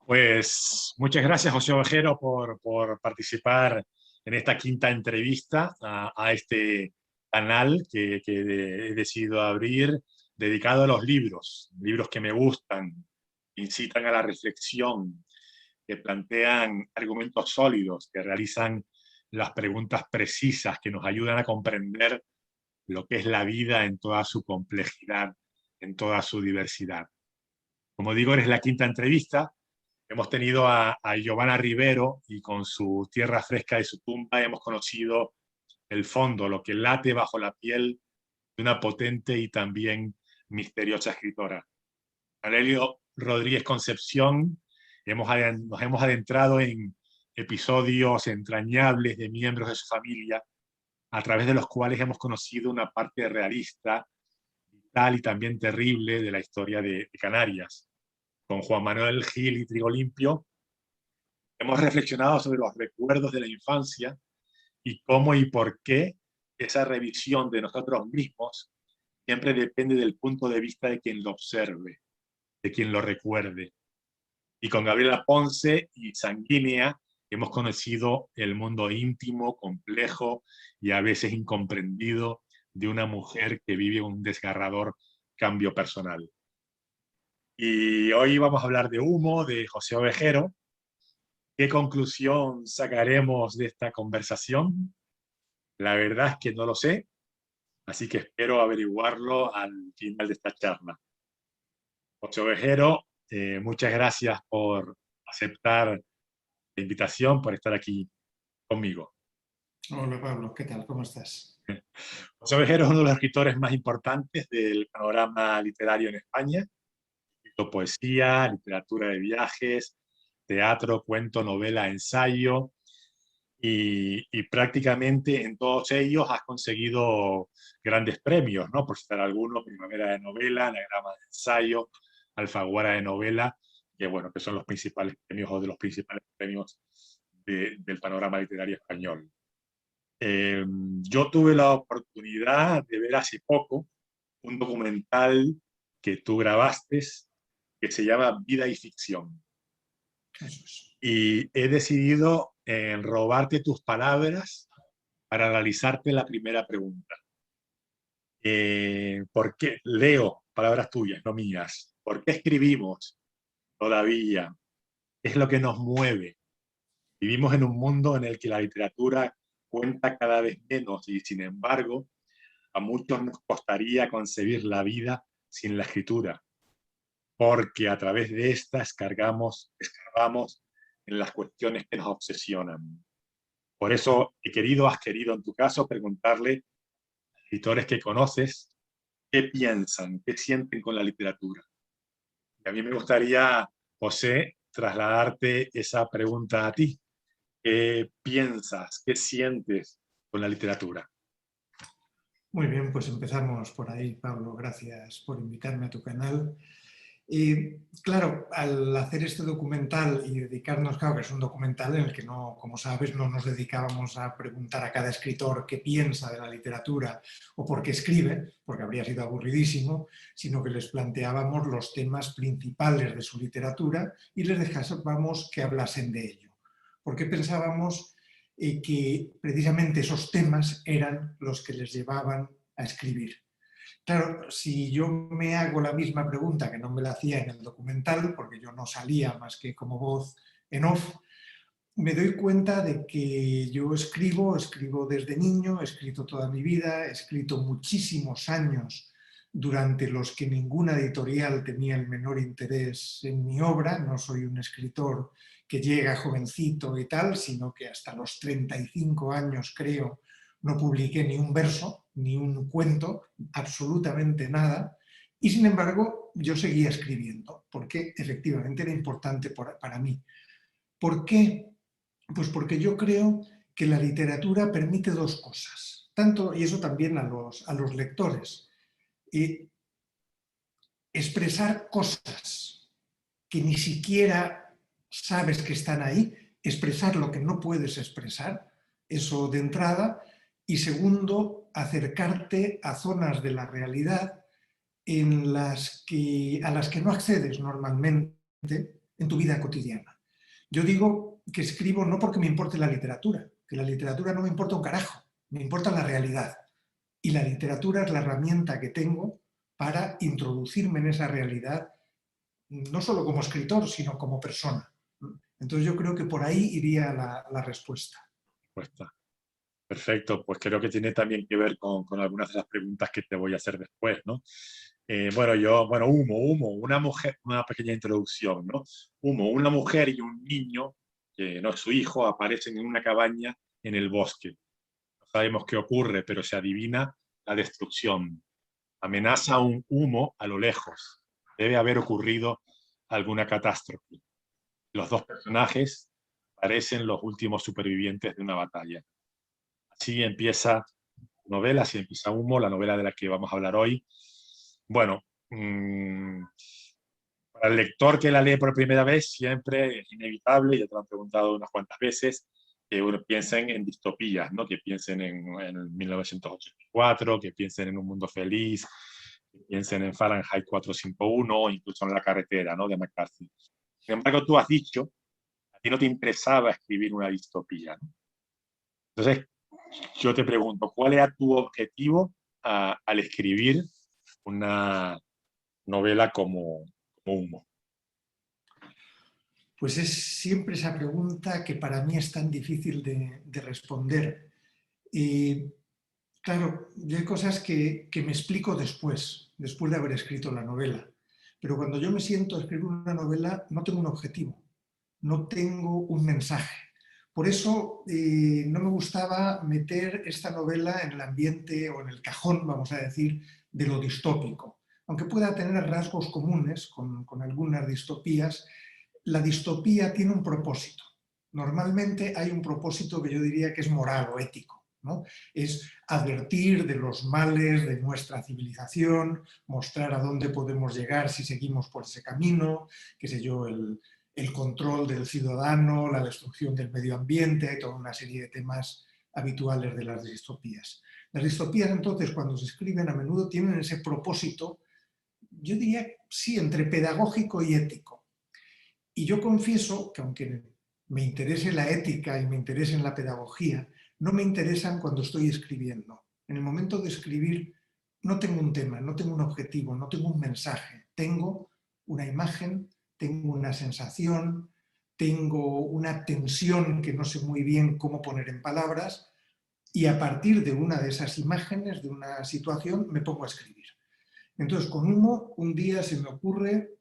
Pues muchas gracias, José Ovejero, por participar en esta quinta entrevista a este canal que he decidido abrir, dedicado a los libros que me gustan, que incitan a la reflexión, que plantean argumentos sólidos, que realizan las preguntas precisas, que nos ayudan a comprender lo que es la vida en toda su complejidad, en toda su diversidad. Como digo, eres la quinta entrevista. Hemos tenido a Giovanna Rivero y con su Tierra fresca de su tumba hemos conocido el fondo, lo que late bajo la piel de una potente y también misteriosa escritora. Aurelio Rodríguez Concepción, nos hemos adentrado en episodios entrañables de miembros de su familia, a través de los cuales hemos conocido una parte realista, vital y también terrible de la historia de Canarias. Con Juan Manuel Gil y Trigo Limpio hemos reflexionado sobre los recuerdos de la infancia y cómo y por qué esa revisión de nosotros mismos siempre depende del punto de vista de quien lo observe, de quien lo recuerde. Y con Gabriela Ponce y Sanguínea hemos conocido el mundo íntimo, complejo y a veces incomprendido de una mujer que vive un desgarrador cambio personal. Y hoy vamos a hablar de Humo, de José Ovejero. ¿Qué conclusión sacaremos de esta conversación? La verdad es que no lo sé, así que espero averiguarlo al final de esta charla. José Ovejero, muchas gracias por aceptar la invitación, por estar aquí conmigo. Hola Pablo, ¿qué tal? ¿Cómo estás? José Ovejero es uno de los escritores más importantes del panorama literario en España. Escrito poesía, literatura de viajes, teatro, cuento, novela, ensayo, y prácticamente en todos ellos has conseguido grandes premios, ¿no? Por citar algunos: Primavera de Novela, Anagrama de Ensayo, Alfaguara de Novela, que, bueno, que son los principales premios o de los principales premios del panorama literario español. Yo tuve la oportunidad de ver hace poco un documental que tú grabaste que se llama Vida y Ficción. Eso es. Y he decidido robarte tus palabras para realizarte la primera pregunta. ¿Por qué? Leo palabras tuyas, no mías. ¿Por qué escribimos todavía? ¿Qué es lo que nos mueve? Vivimos en un mundo en el que la literatura cuenta cada vez menos y, sin embargo, a muchos nos costaría concebir la vida sin la escritura, porque a través de esta escarbamos en las cuestiones que nos obsesionan. Por eso has querido en tu caso preguntarle a escritores que conoces qué piensan, qué sienten con la literatura. Y a mí me gustaría, José, trasladarte esa pregunta a ti. ¿Qué piensas, qué sientes con la literatura? Muy bien, pues empezamos por ahí, Pablo. Gracias por invitarme a tu canal. Y claro, al hacer este documental y dedicarnos, claro que es un documental en el que no, como sabes, no nos dedicábamos a preguntar a cada escritor qué piensa de la literatura o por qué escribe, porque habría sido aburridísimo, sino que les planteábamos los temas principales de su literatura y les dejábamos que hablasen de ello. Porque pensábamos que precisamente esos temas eran los que les llevaban a escribir. Claro, si yo me hago la misma pregunta que no me la hacía en el documental, porque yo no salía más que como voz en off, me doy cuenta de que yo escribo desde niño, he escrito toda mi vida, he escrito muchísimos años durante los que ninguna editorial tenía el menor interés en mi obra. No soy un escritor que llega jovencito y tal, sino que hasta los 35 años, creo, no publiqué ni un verso, ni un cuento, absolutamente nada, y sin embargo yo seguía escribiendo, porque efectivamente era importante para mí. ¿Por qué? Pues porque yo creo que la literatura permite dos cosas, tanto, y eso también a los lectores, expresar cosas que ni siquiera sabes que están ahí, expresar lo que no puedes expresar, eso de entrada, y segundo, acercarte a zonas de la realidad a las que no accedes normalmente, en tu vida cotidiana. Yo digo que escribo no porque me importe la literatura, que la literatura no me importa un carajo, me importa la realidad. Y la literatura es la herramienta que tengo para introducirme en esa realidad, no solo como escritor, sino como persona. Entonces yo creo que por ahí iría la respuesta. Pues está. Perfecto, pues creo que tiene también que ver con algunas de las preguntas que te voy a hacer después, ¿no? Bueno, Humo, una mujer, una pequeña introducción, ¿no? Humo, una mujer y un niño, que no es su hijo, aparecen en una cabaña en el bosque. No sabemos qué ocurre, pero se adivina la destrucción. Amenaza un humo a lo lejos. Debe haber ocurrido alguna catástrofe. Los dos personajes parecen los últimos supervivientes de una batalla. Así empieza novela, así empieza Humo, la novela de la que vamos a hablar hoy. Bueno, para el lector que la lee por primera vez, siempre es inevitable, ya te lo han preguntado unas cuantas veces, que piensen en distopías, ¿no? Que piensen en 1984, que piensen en Un Mundo Feliz, que piensen en Fahrenheit 451 o incluso en La Carretera, ¿no? De McCarthy. Sin embargo, tú has dicho, a ti no te interesaba escribir una distopía, ¿no? Entonces, yo te pregunto, ¿cuál era tu objetivo al escribir una novela como Humo? Pues es siempre esa pregunta que para mí es tan difícil de responder. Y claro, yo hay cosas que me explico después de haber escrito la novela. Pero cuando yo me siento a escribir una novela, no tengo un objetivo, no tengo un mensaje. Por eso no me gustaba meter esta novela en el ambiente o en el cajón, vamos a decir, de lo distópico. Aunque pueda tener rasgos comunes con algunas distopías, la distopía tiene un propósito. Normalmente hay un propósito que yo diría que es moral o ético, ¿no? Es advertir de los males de nuestra civilización, mostrar a dónde podemos llegar si seguimos por ese camino, qué sé yo, el control del ciudadano, la destrucción del medio ambiente, toda una serie de temas habituales de las distopías. Las distopías, entonces, cuando se escriben, a menudo tienen ese propósito, yo diría, sí, entre pedagógico y ético. Y yo confieso que aunque me interese la ética y me interese en la pedagogía, no me interesan cuando estoy escribiendo. En el momento de escribir no tengo un tema, no tengo un objetivo, no tengo un mensaje. Tengo una imagen, tengo una sensación, tengo una tensión que no sé muy bien cómo poner en palabras y a partir de una de esas imágenes, de una situación, me pongo a escribir. Entonces, con Humo, un día se me ocurre,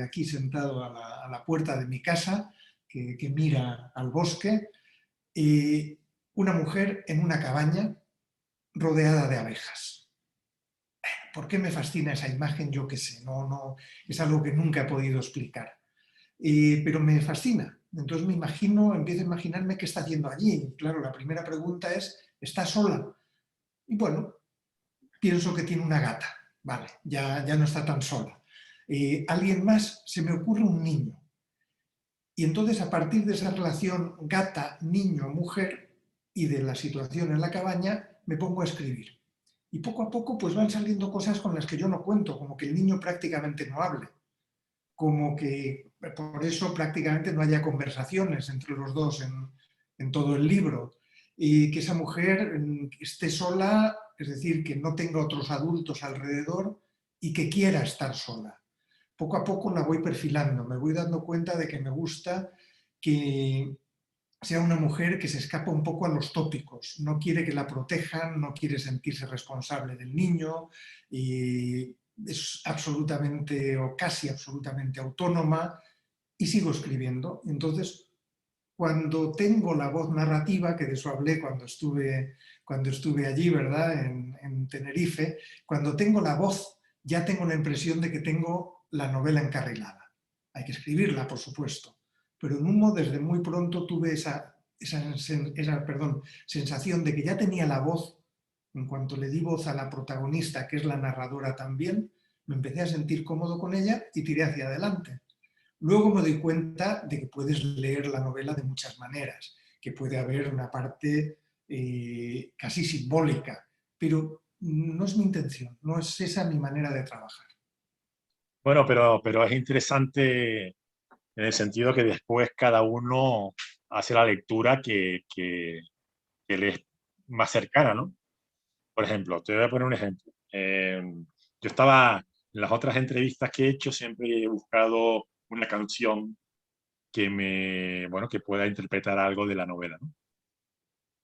aquí sentado a la puerta de mi casa, que mira al bosque, una mujer en una cabaña rodeada de abejas. ¿Por qué me fascina esa imagen? Yo qué sé, no, es algo que nunca he podido explicar. Pero me fascina. Entonces me imagino, empiezo a imaginarme qué está haciendo allí. Y claro, la primera pregunta es, ¿está sola? Y bueno, pienso que tiene una gata. Vale, ya no está tan sola. Alguien más, se me ocurre un niño. Y entonces, a partir de esa relación gata, niño, mujer y de la situación en la cabaña, me pongo a escribir. Y poco a poco pues van saliendo cosas con las que yo no cuento, como que el niño prácticamente no hable, como que por eso prácticamente no haya conversaciones entre los dos en todo el libro, y que esa mujer esté sola, es decir, que no tenga otros adultos alrededor y que quiera estar sola. Poco a poco la voy perfilando, me voy dando cuenta de que me gusta que sea una mujer que se escapa un poco a los tópicos, no quiere que la protejan, no quiere sentirse responsable del niño, y es absolutamente o casi absolutamente autónoma y sigo escribiendo. Entonces, cuando tengo la voz narrativa, que de eso hablé cuando estuve allí, ¿verdad? En Tenerife, cuando tengo la voz, ya tengo la impresión de que tengo la novela encarrilada. Hay que escribirla, por supuesto, pero en Humo desde muy pronto tuve esa sensación de que ya tenía la voz. En cuanto le di voz a la protagonista, que es la narradora también, me empecé a sentir cómodo con ella y tiré hacia adelante. Luego me doy cuenta de que puedes leer la novela de muchas maneras, que puede haber una parte casi simbólica, pero no es mi intención, no es esa mi manera de trabajar. Bueno, pero es interesante en el sentido que después cada uno hace la lectura que le es más cercana, ¿no? Por ejemplo, te voy a poner un ejemplo. Yo estaba, en las otras entrevistas que he hecho, siempre he buscado una canción bueno, que pueda interpretar algo de la novela, ¿no?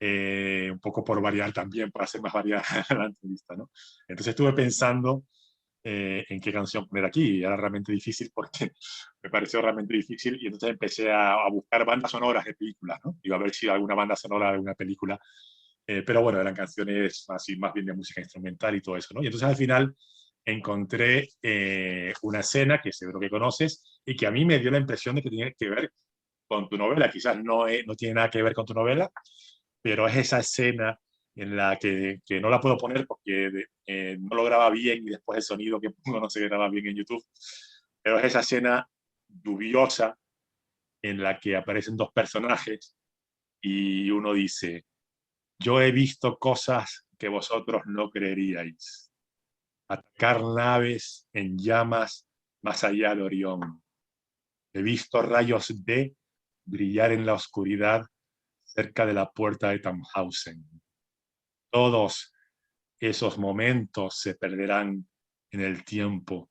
Un poco por variar también, para hacer más variada la entrevista, ¿no? Entonces estuve pensando en qué canción poner aquí, y era realmente difícil porque me pareció realmente difícil, y entonces empecé a buscar bandas sonoras de películas, ¿no? Iba a ver si alguna banda sonora de alguna película, pero bueno, eran canciones así más bien de música instrumental y todo eso, ¿no? Y entonces al final encontré una escena que seguro que conoces y que a mí me dio la impresión de que tenía que ver con tu novela. Quizás no tiene nada que ver con tu novela, pero es esa escena en la que no la puedo poner porque no lo graba bien, y después el sonido que pongo no se graba bien en YouTube, pero es esa escena lluviosa en la que aparecen dos personajes y uno dice: yo he visto cosas que vosotros no creeríais, atacar naves en llamas más allá de Orión. He visto rayos D brillar en la oscuridad cerca de la puerta de Tannhausen. Todos esos momentos se perderán en el tiempo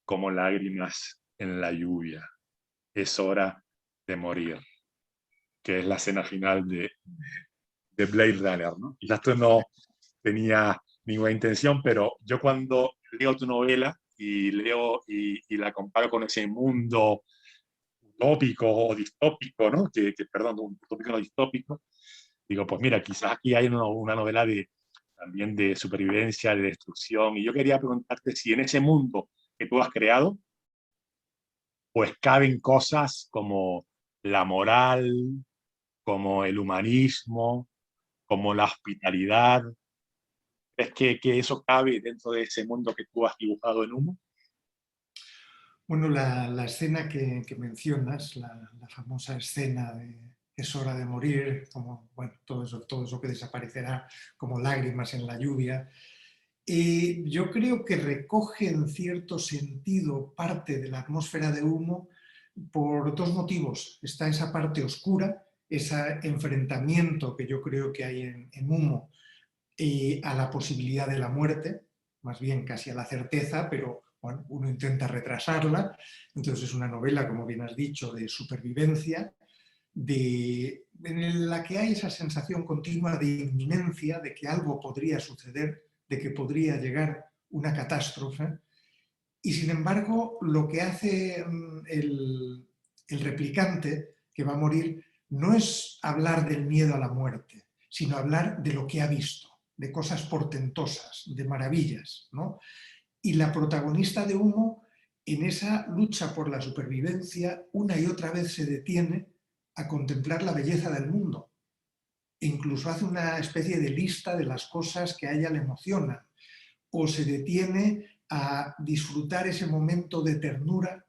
como lágrimas en la lluvia. Es hora de morir, que es la escena final de Blade Runner, ¿no? Quizás esto no tenía ninguna intención, pero yo cuando leo tu novela y leo y la comparo con ese mundo utópico o distópico, ¿no? Perdón, un utópico no distópico, digo, pues mira, quizás aquí hay una novela también de supervivencia, de destrucción, y yo quería preguntarte si en ese mundo que tú has creado, pues caben cosas como la moral, como el humanismo, como la hospitalidad. ¿Crees que eso cabe dentro de ese mundo que tú has dibujado en Humo? Bueno, la escena que mencionas, la famosa escena de es hora de morir, como bueno, todo eso que desaparecerá como lágrimas en la lluvia, yo creo que recoge en cierto sentido parte de la atmósfera de Humo por dos motivos. Está esa parte oscura, ese enfrentamiento que yo creo que hay en Humo a la posibilidad de la muerte, más bien casi a la certeza, pero bueno, uno intenta retrasarla. Entonces es una novela, como bien has dicho, de supervivencia, en la que hay esa sensación continua de inminencia, de que algo podría suceder, de que podría llegar una catástrofe. Y sin embargo, lo que hace el replicante que va a morir no es hablar del miedo a la muerte, sino hablar de lo que ha visto, de cosas portentosas, de maravillas, ¿no? Y la protagonista de Humo, en esa lucha por la supervivencia, una y otra vez se detiene a contemplar la belleza del mundo. E incluso hace una especie de lista de las cosas que a ella le emocionan. O se detiene a disfrutar ese momento de ternura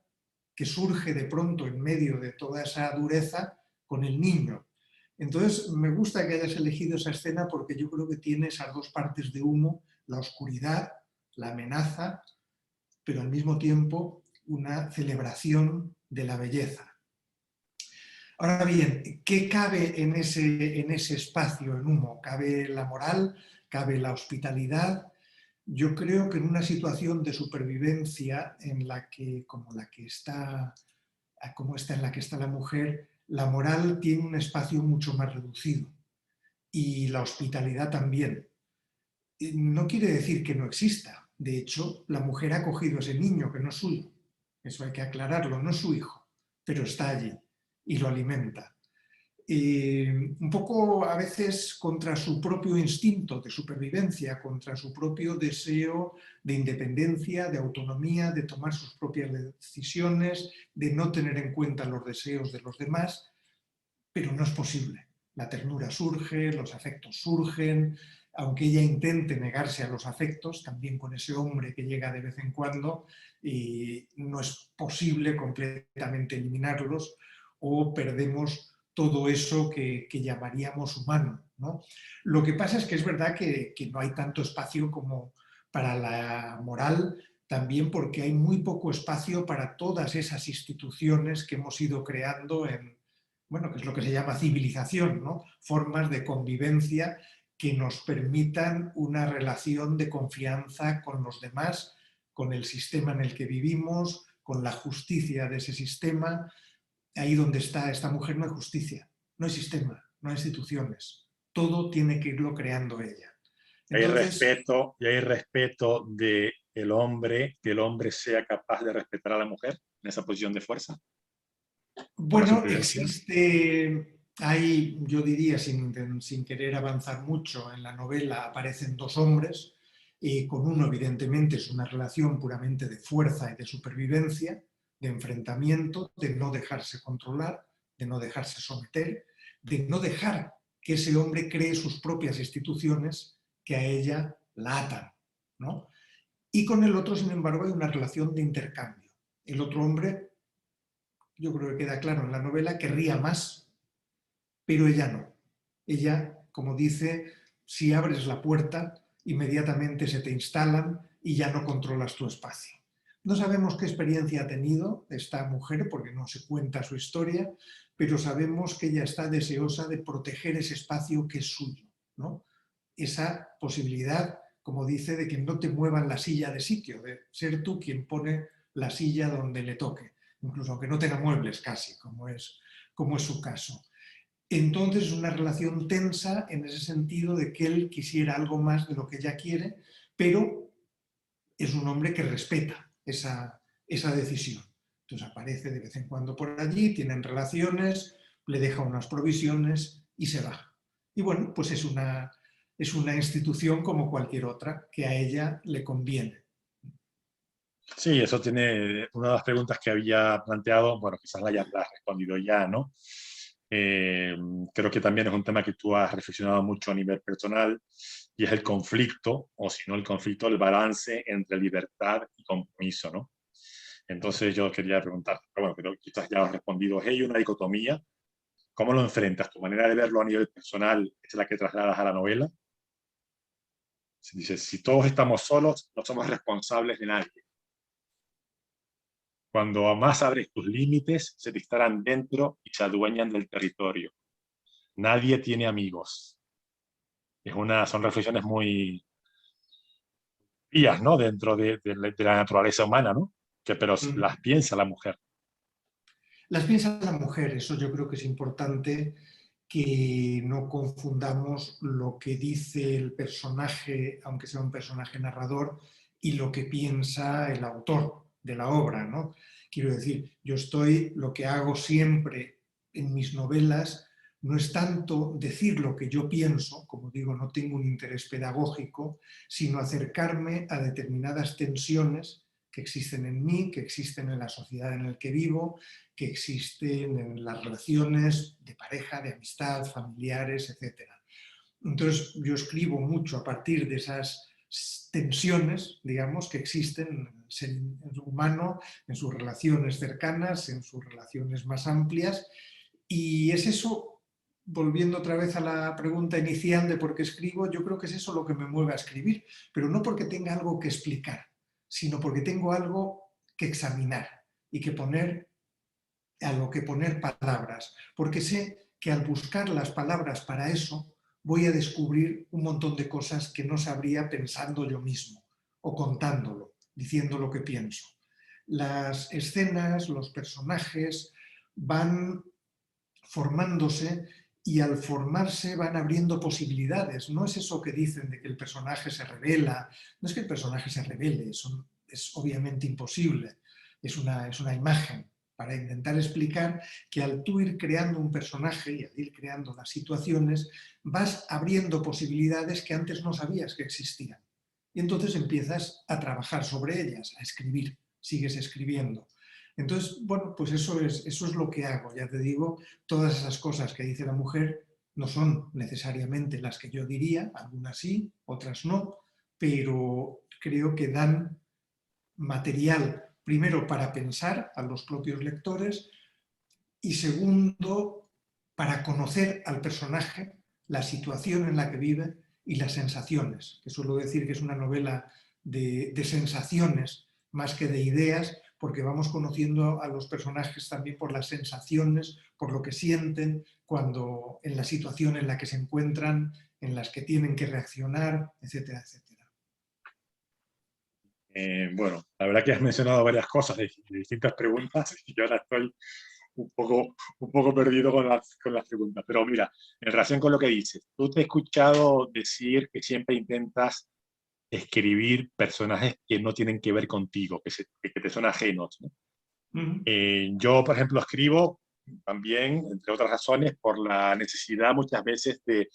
que surge de pronto en medio de toda esa dureza con el niño. Entonces, me gusta que hayas elegido esa escena porque yo creo que tiene esas dos partes de Humo, la oscuridad, la amenaza, pero al mismo tiempo una celebración de la belleza. Ahora bien, ¿qué cabe en ese espacio en Humo? ¿Cabe la moral? ¿Cabe la hospitalidad? Yo creo que en una situación de supervivencia en la que, como esta en la que está la mujer, la moral tiene un espacio mucho más reducido y la hospitalidad también. No quiere decir que no exista. De hecho, la mujer ha cogido a ese niño que no es suyo. Eso hay que aclararlo, no es su hijo, pero está allí y lo alimenta. Un poco a veces contra su propio instinto de supervivencia, contra su propio deseo de independencia, de autonomía, de tomar sus propias decisiones, de no tener en cuenta los deseos de los demás, pero no es posible. La ternura surge, los afectos surgen, aunque ella intente negarse a los afectos, también con ese hombre que llega de vez en cuando, y no es posible completamente eliminarlos o perdemos todo eso que llamaríamos humano, ¿no? Lo que pasa es que es verdad que no hay tanto espacio como para la moral, también porque hay muy poco espacio para todas esas instituciones que hemos ido creando en, bueno, que es lo que se llama civilización, ¿no? Formas de convivencia que nos permitan una relación de confianza con los demás, con el sistema en el que vivimos, con la justicia de ese sistema. Ahí donde está esta mujer no hay justicia, no hay sistema, no hay instituciones. Todo tiene que irlo creando ella. Entonces, Y hay respeto de el hombre, que el hombre sea capaz de respetar a la mujer en esa posición de fuerza. Bueno, bueno, existe, hay, yo diría, sin querer avanzar mucho, en la novela aparecen dos hombres, y con uno evidentemente es una relación puramente de fuerza y de supervivencia, de enfrentamiento, de no dejarse controlar, de no dejarse someter, de no dejar que ese hombre cree sus propias instituciones que a ella la atan, ¿no? Y con el otro, sin embargo, hay una relación de intercambio. El otro hombre, yo creo que queda claro en la novela, querría más, pero ella no. Ella, como dice, si abres la puerta, inmediatamente se te instalan y ya no controlas tu espacio. No sabemos qué experiencia ha tenido esta mujer, porque no se cuenta su historia, pero sabemos que ella está deseosa de proteger ese espacio que es suyo, ¿no? Esa posibilidad, como dice, de que no te muevan la silla de sitio, de ser tú quien pone la silla donde le toque, incluso aunque no tenga muebles casi, como es su caso. Entonces es una relación tensa en ese sentido de que él quisiera algo más de lo que ella quiere, pero es un hombre que respeta esa decisión. Entonces aparece de vez en cuando por allí, tienen relaciones, le deja unas provisiones y se va. Y bueno, pues es una institución como cualquier otra que a ella le conviene. sí, eso tiene una de las preguntas que había planteado, bueno, quizás la hayas respondido ya, ¿no? Eh, Creo que también es un tema que tú has reflexionado mucho a nivel personal y es el conflicto, o si no el conflicto, el balance entre libertad y compromiso, ¿no? Entonces yo quería preguntar, pero bueno, pero quizás ya has respondido, ¿hay una dicotomía? ¿Cómo lo enfrentas? ¿Tu manera de verlo a nivel personal es la que trasladas a la novela? Si dices, si todos estamos solos, no somos responsables de nadie. Cuando más abres tus límites, se te instalan dentro y se adueñan del territorio. Nadie tiene amigos. Son reflexiones muy frías, ¿no? Dentro de la naturaleza humana, ¿no? Pero las piensa la mujer. Las piensa la mujer, eso yo creo que es importante que no confundamos lo que dice el personaje, aunque sea un personaje narrador, y lo que piensa el autor de la obra, ¿no? Quiero decir, lo que hago siempre en mis novelas no es tanto decir lo que yo pienso, como digo, no tengo un interés pedagógico, sino acercarme a determinadas tensiones que existen en mí, que existen en la sociedad en la que vivo, que existen en las relaciones de pareja, de amistad, familiares, etc. Entonces yo escribo mucho a partir de esas tensiones, digamos, que existen en el ser humano, en sus relaciones cercanas, en sus relaciones más amplias, y es eso, volviendo otra vez a la pregunta inicial de por qué escribo, yo creo que es eso lo que me mueve a escribir, pero no porque tenga algo que explicar, sino porque tengo algo que examinar y que poner a lo que poner palabras, porque sé que al buscar las palabras para eso voy a descubrir un montón de cosas que no sabría pensando yo mismo o contándolo, diciendo lo que pienso. Las escenas, los personajes van formándose y al formarse van abriendo posibilidades. No es eso que dicen de que el personaje se revela, no es que el personaje se revele, es obviamente imposible, es una imagen para intentar explicar que al tú ir creando un personaje y al ir creando las situaciones, vas abriendo posibilidades que antes no sabías que existían. Y entonces empiezas a trabajar sobre ellas, a escribir, sigues escribiendo. Entonces, bueno, pues eso es lo que hago, ya te digo, todas esas cosas que dice la mujer no son necesariamente las que yo diría, algunas sí, otras no, pero creo que dan material, primero, para pensar a los propios lectores y segundo, para conocer al personaje, la situación en la que vive y las sensaciones, que suelo decir que es una novela de sensaciones, más que de ideas, porque vamos conociendo a los personajes también por las sensaciones, por lo que sienten cuando en la situación en la que se encuentran, en las que tienen que reaccionar, etcétera, etcétera. Bueno, la verdad que has mencionado varias cosas de distintas preguntas y yo ahora estoy un poco perdido con las preguntas. Pero mira, en relación con lo que dices, tú te he escuchado decir que siempre intentas escribir personajes que no tienen que ver contigo, que te son ajenos, ¿no? Yo, por ejemplo, escribo también, entre otras razones, por la necesidad muchas veces de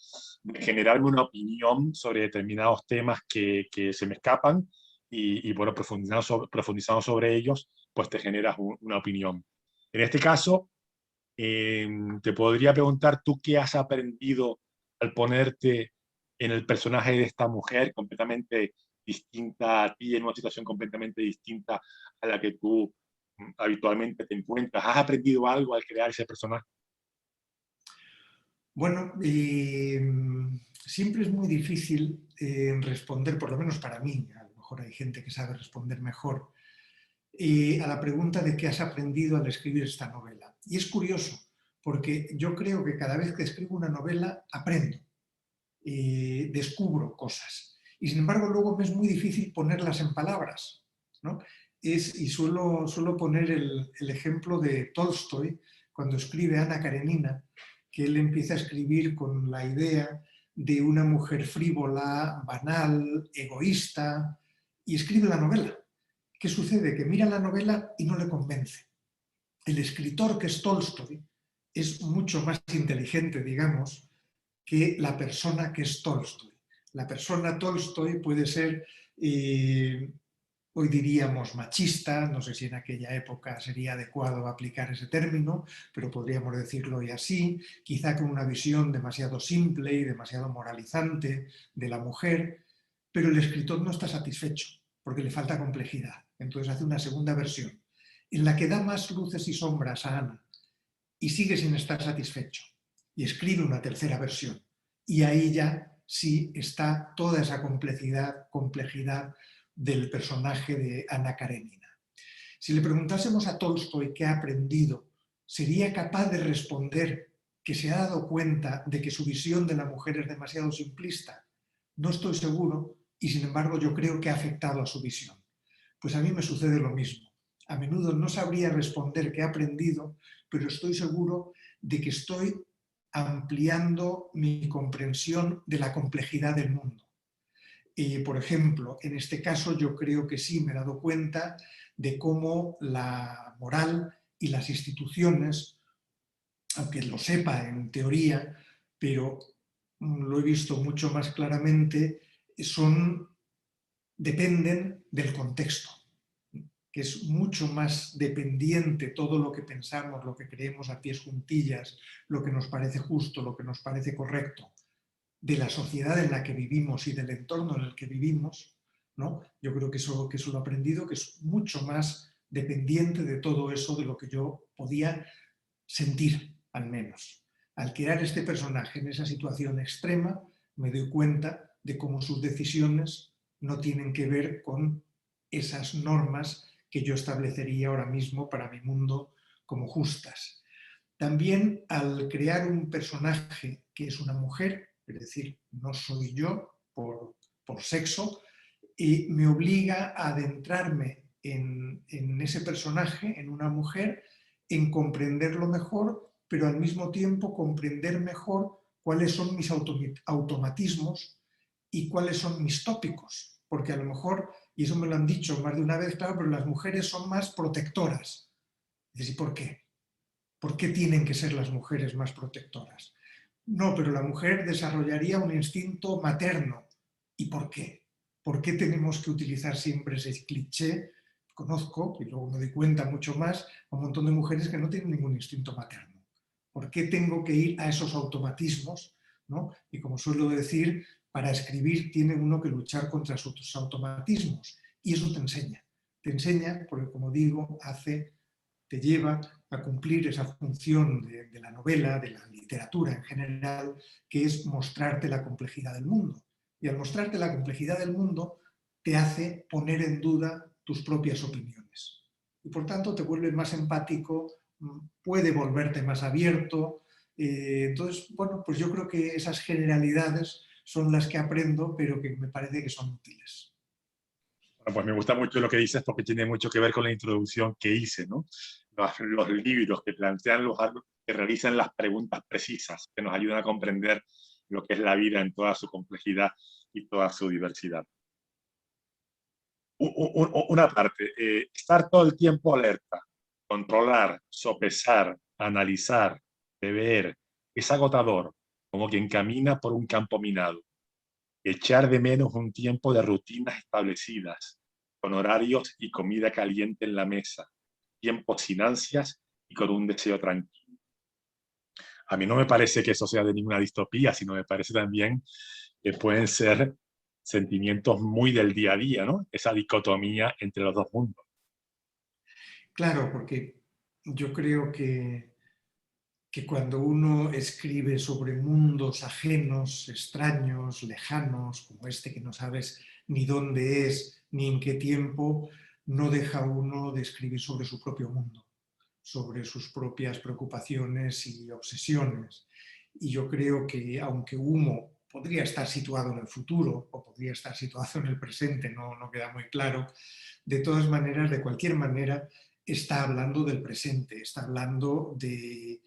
generarme una opinión sobre determinados temas que se me escapan y bueno, profundizando sobre ellos, pues te generas una opinión. En este caso, te podría preguntar tú qué has aprendido al ponerte en el personaje de esta mujer completamente distinta a ti, en una situación completamente distinta a la que tú habitualmente te encuentras. ¿Has aprendido algo al crear ese personaje? Bueno, siempre es muy difícil responder, por lo menos para mí, a lo mejor hay gente que sabe responder mejor, a la pregunta de qué has aprendido al escribir esta novela. Y es curioso, porque yo creo que cada vez que escribo una novela aprendo, descubro cosas. Y sin embargo luego me es muy difícil ponerlas en palabras, ¿no? Y suelo poner el ejemplo de Tolstoy cuando escribe Ana Karenina, que él empieza a escribir con la idea de una mujer frívola, banal, egoísta, y escribe la novela. ¿Qué sucede? Que mira la novela y no le convence. El escritor, que es Tolstoy, es mucho más inteligente, digamos, que la persona que es Tolstoy. La persona Tolstoy puede ser, hoy diríamos, machista, no sé si en aquella época sería adecuado aplicar ese término, pero podríamos decirlo hoy así, quizá con una visión demasiado simple y demasiado moralizante de la mujer, pero el escritor no está satisfecho porque le falta complejidad. Entonces hace una segunda versión en la que da más luces y sombras a Ana y sigue sin estar satisfecho y escribe una tercera versión. Y ahí ya sí está toda esa complejidad del personaje de Ana Karenina. Si le preguntásemos a Tolstoy qué ha aprendido, ¿sería capaz de responder que se ha dado cuenta de que su visión de la mujer es demasiado simplista? No estoy seguro y sin embargo yo creo que ha afectado a su visión. Pues a mí me sucede lo mismo. A menudo no sabría responder qué he aprendido, pero estoy seguro de que estoy ampliando mi comprensión de la complejidad del mundo. Por ejemplo, en este caso yo creo que sí me he dado cuenta de cómo la moral y las instituciones, aunque lo sepa en teoría, pero lo he visto mucho más claramente, dependen del contexto, que es mucho más dependiente todo lo que pensamos, lo que creemos a pies juntillas, lo que nos parece justo, lo que nos parece correcto, de la sociedad en la que vivimos y del entorno en el que vivimos, ¿no? Yo creo que eso lo he aprendido, que es mucho más dependiente de todo eso de lo que yo podía sentir, al menos. Al crear este personaje en esa situación extrema, me doy cuenta de cómo sus decisiones no tienen que ver con esas normas que yo establecería ahora mismo para mi mundo como justas. También al crear un personaje que es una mujer, es decir, no soy yo por sexo, y me obliga a adentrarme en ese personaje, en una mujer, en comprenderlo mejor, pero al mismo tiempo comprender mejor cuáles son mis automatismos y cuáles son mis tópicos. Porque a lo mejor, y eso me lo han dicho más de una vez, claro, pero las mujeres son más protectoras. Es decir, ¿por qué? ¿Por qué tienen que ser las mujeres más protectoras? No, pero la mujer desarrollaría un instinto materno. ¿Y por qué? ¿Por qué tenemos que utilizar siempre ese cliché? Conozco, y luego me doy cuenta mucho más, a un montón de mujeres que no tienen ningún instinto materno. ¿Por qué tengo que ir a esos automatismos? ¿No? Y como suelo decir, para escribir tiene uno que luchar contra sus automatismos. Y eso te enseña. Te enseña porque, como digo, te lleva a cumplir esa función de la novela, de la literatura en general, que es mostrarte la complejidad del mundo. Y al mostrarte la complejidad del mundo, te hace poner en duda tus propias opiniones. Y por tanto te vuelve más empático, puede volverte más abierto. Entonces, bueno, pues yo creo que esas generalidades son las que aprendo, pero que me parece que son útiles. Bueno, pues me gusta mucho lo que dices porque tiene mucho que ver con la introducción que hice, ¿no? Los libros que plantean que realizan las preguntas precisas, que nos ayudan a comprender lo que es la vida en toda su complejidad y toda su diversidad. Una parte, estar todo el tiempo alerta, controlar, sopesar, analizar, prever, es agotador, como quien camina por un campo minado. Echar de menos un tiempo de rutinas establecidas, con horarios y comida caliente en la mesa, tiempos sin ansias y con un deseo tranquilo. A mí no me parece que eso sea de ninguna distopía, sino me parece también que pueden ser sentimientos muy del día a día, ¿no? Esa dicotomía entre los dos mundos. Claro, porque yo creo que cuando uno escribe sobre mundos ajenos, extraños, lejanos, como este que no sabes ni dónde es, ni en qué tiempo, no deja uno de escribir sobre su propio mundo, sobre sus propias preocupaciones y obsesiones. Y yo creo que aunque Humo podría estar situado en el futuro o podría estar situado en el presente, no queda muy claro, de todas maneras, de cualquier manera, está hablando del presente, está hablando de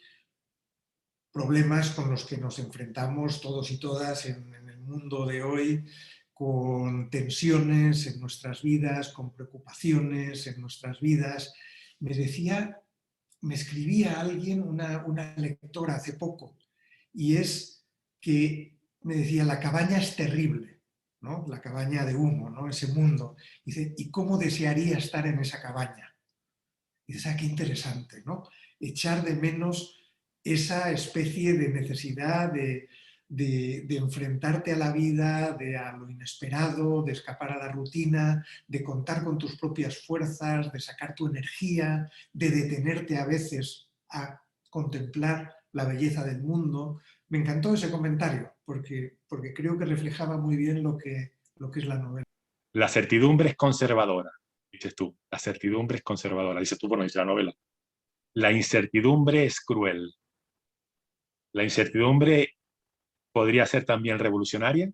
problemas con los que nos enfrentamos todos y todas en el mundo de hoy, con tensiones en nuestras vidas, con preocupaciones en nuestras vidas. Me escribía alguien, una lectora hace poco, y es que me decía, la cabaña es terrible, ¿no? La cabaña de Humo, ¿no? Ese mundo. Dice, ¿y cómo desearía estar en esa cabaña? Y dices, qué interesante, ¿no? Echar de menos esa especie de necesidad de enfrentarte a la vida, a lo inesperado, de escapar a la rutina, de contar con tus propias fuerzas, de sacar tu energía, de detenerte a veces a contemplar la belleza del mundo. Me encantó ese comentario porque creo que reflejaba muy bien lo que es la novela. La certidumbre es conservadora, dices tú. La certidumbre es conservadora, dices tú, bueno, dice la novela. La incertidumbre es cruel. La incertidumbre podría ser también revolucionaria.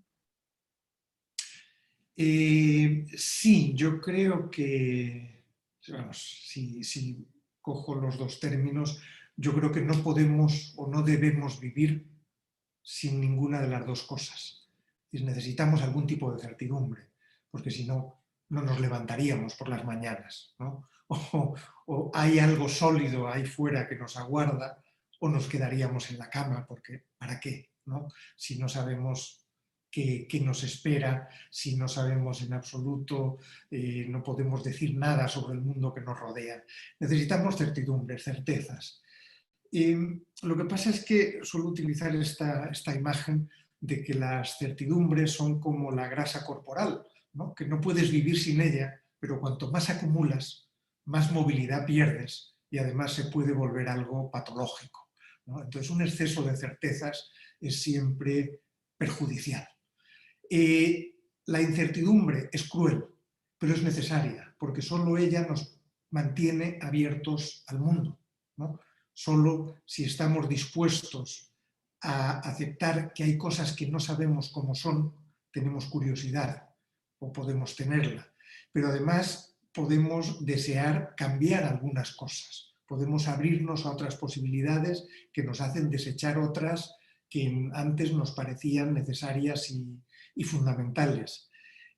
Sí, yo creo que, vamos, si cojo los dos términos, yo creo que no podemos o no debemos vivir sin ninguna de las dos cosas. Y necesitamos algún tipo de certidumbre, porque si no, no nos levantaríamos por las mañanas, ¿no? O hay algo sólido ahí fuera que nos aguarda, o nos quedaríamos en la cama, porque ¿para qué? ¿No? Si no sabemos qué nos espera, si no sabemos en absoluto, no podemos decir nada sobre el mundo que nos rodea. Necesitamos certidumbres, certezas. Y lo que pasa es que suelo utilizar esta imagen de que las certidumbres son como la grasa corporal, ¿no? Que no puedes vivir sin ella, pero cuanto más acumulas, más movilidad pierdes y además se puede volver algo patológico, ¿no? Entonces un exceso de certezas es siempre perjudicial. La incertidumbre es cruel, pero es necesaria, porque solo ella nos mantiene abiertos al mundo, ¿no? Solo si estamos dispuestos a aceptar que hay cosas que no sabemos cómo son, tenemos curiosidad o podemos tenerla. Pero además podemos desear cambiar algunas cosas, podemos abrirnos a otras posibilidades que nos hacen desechar otras que antes nos parecían necesarias y fundamentales.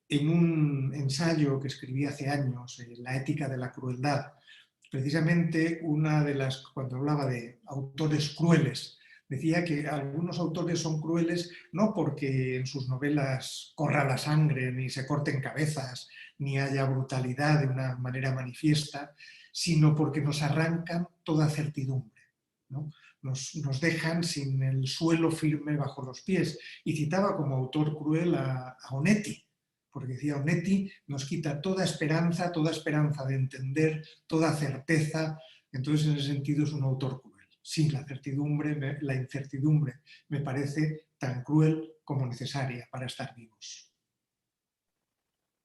En un ensayo que escribí hace años, La ética de la crueldad, precisamente cuando hablaba de autores crueles, decía que algunos autores son crueles no porque en sus novelas corra la sangre, ni se corten cabezas, ni haya brutalidad de una manera manifiesta, sino porque nos arrancan toda certidumbre, ¿no? Nos dejan sin el suelo firme bajo los pies. Y citaba como autor cruel a Onetti, porque decía, Onetti nos quita toda esperanza de entender, toda certeza. Entonces, en ese sentido, es un autor cruel. Sí, la incertidumbre me parece tan cruel como necesaria para estar vivos.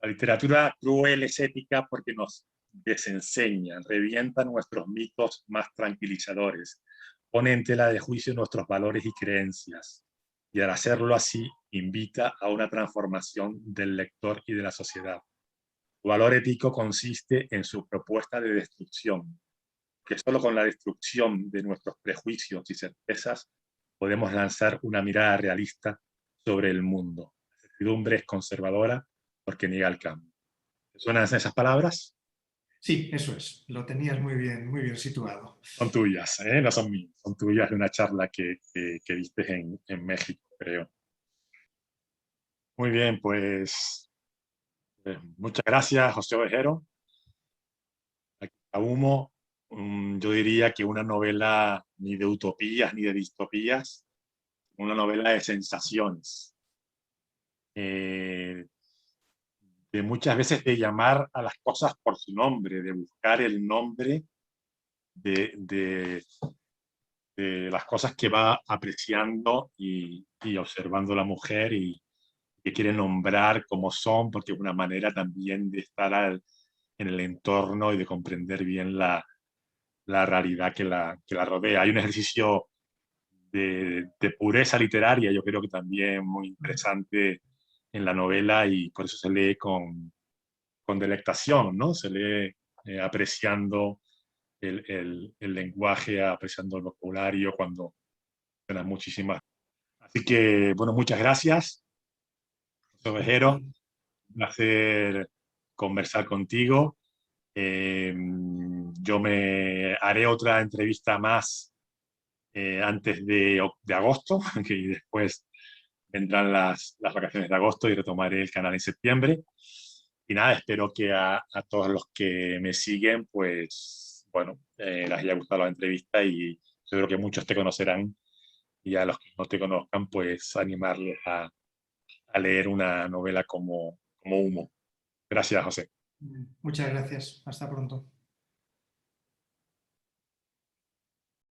La literatura cruel es ética porque nos desenseña, revienta nuestros mitos más tranquilizadores, pone en tela de juicio nuestros valores y creencias, y al hacerlo así invita a una transformación del lector y de la sociedad. Su valor ético consiste en su propuesta de destrucción, que solo con la destrucción de nuestros prejuicios y certezas podemos lanzar una mirada realista sobre el mundo. La certidumbre es conservadora porque niega el cambio. ¿Te suenan esas palabras? Sí, eso es. Lo tenías muy bien situado. Son tuyas, ¿eh? No son mías, son tuyas de una charla que diste en México, creo. Muy bien, pues muchas gracias, José Ovejero. A Humo, yo diría que una novela ni de utopías ni de distopías, una novela de sensaciones, eh, de muchas veces de llamar a las cosas por su nombre, de buscar el nombre de las cosas que va apreciando y observando la mujer y que quiere nombrar como son, porque es una manera también de estar en el entorno y de comprender bien la realidad que la rodea. Hay un ejercicio de pureza literaria, yo creo que también muy interesante en la novela y por eso se lee con delectación, ¿no? Se lee apreciando el lenguaje, apreciando el vocabulario cuando suenan muchísimas. Así que, bueno, muchas gracias, José Ovejero. Y Un placer conversar contigo. Yo me haré otra entrevista más antes de agosto, y después vendrán las vacaciones de agosto y retomaré el canal en septiembre. Y nada, espero que a todos los que me siguen, pues, bueno, les haya gustado la entrevista y seguro que muchos te conocerán y a los que no te conozcan, pues animarles a leer una novela como Humo. Gracias, José. muchas gracias. Hasta pronto.